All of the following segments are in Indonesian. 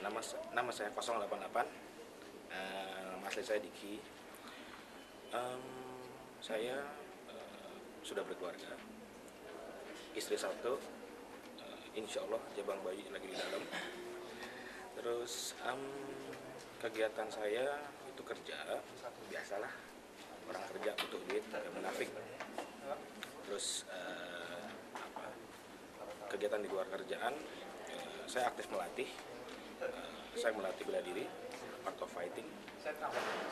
Nama saya 088. Asli saya Diki. Saya sudah berkeluarga. Istri satu. Insya Allah jabang bayi lagi di dalam. Terus kegiatan saya itu kerja, biasalah orang kerja butuh duit, gak munafik. Terus kegiatan di luar kerjaan, saya aktif melatih. Saya melatih bela diri, art of fighting.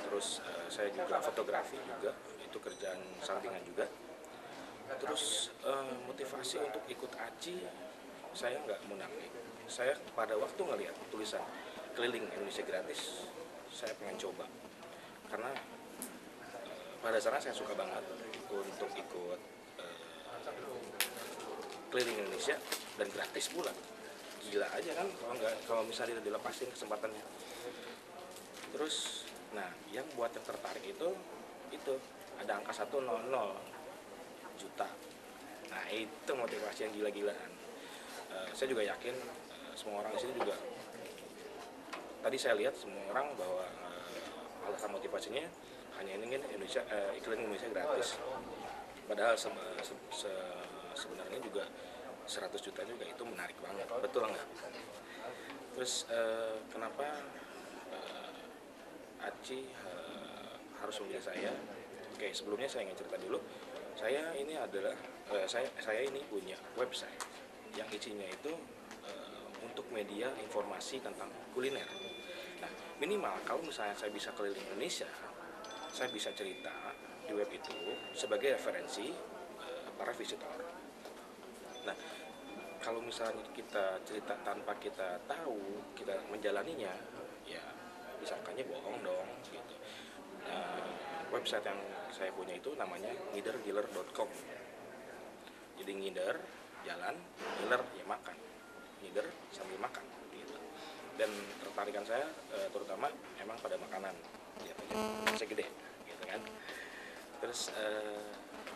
Terus saya juga fotografi juga, itu kerjaan sampingan juga. Terus motivasi untuk ikut ACI, saya nggak munafik. Saya pada waktu ngelihat tulisan keliling Indonesia gratis, saya pengen coba. Karena pada dasarnya saya suka banget untuk ikut keliling Indonesia dan gratis pula. Gila aja kan kalau misalnya dilepasin kesempatannya. Terus yang buat yang tertarik itu ada angka 100 juta. Nah, itu motivasi yang gila-gilaan. Saya juga yakin semua orang di sini juga, tadi saya lihat semua orang bahwa alasan motivasinya hanya ingin iklan Indonesia gratis. Padahal sebenarnya juga 100 juta juga itu menarik banget, betul nggak? Terus kenapa ACI harus memilih saya? Oke, sebelumnya saya ingin cerita dulu. Saya ini punya website yang isinya itu untuk media informasi tentang kuliner. Nah, minimal kalau misalnya saya bisa keliling Indonesia, saya bisa cerita di web itu sebagai referensi para visitor. Nah, kalau misalnya kita cerita tanpa kita tahu, kita menjalaninya, ya disangkanya bohong dong gitu. Website yang saya punya itu namanya ngiderdealer.com. Jadi ngider jalan, dealer ya makan, ngider sambil makan gitu. Dan tertarikan saya terutama emang pada makanan, lihat aja saya gede gitu kan. Terus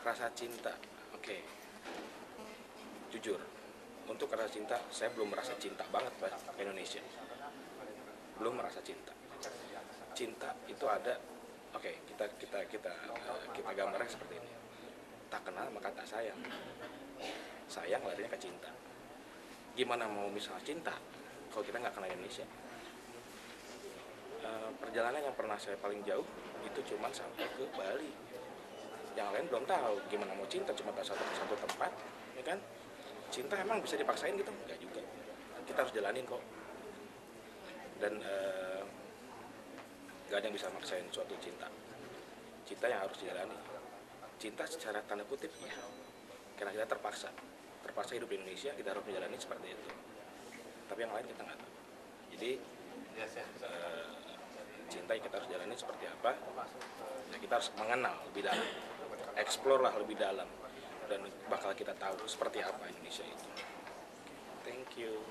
rasa cinta, oke. Jujur, untuk rasa cinta saya belum merasa cinta banget ke Indonesia, belum merasa cinta. Cinta itu ada, oke, kita gambarnya seperti ini. Tak kenal maka tak sayang. Sayang larinya ke cinta. Gimana mau misal cinta kalau kita nggak kenal Indonesia? Perjalanan yang pernah saya paling jauh itu cuma sampai ke Bali. Yang lain belum tahu gimana mau cinta, cuma satu tempat, ya kan? Cinta emang bisa dipaksain gitu? Enggak juga. Kita harus jalanin kok. Dan gak ada yang bisa maksain suatu cinta. Cinta yang harus dijalani. Cinta secara tanda kutip ya. Karena kita terpaksa hidup di Indonesia, kita harus menjalani seperti itu. Tapi yang lain kita nggak tahu. Jadi cinta yang kita harus jalani seperti apa? Ya kita harus mengenal lebih dalam, explore lah lebih dalam, dan bakal kita tahu seperti apa Indonesia itu. Thank you.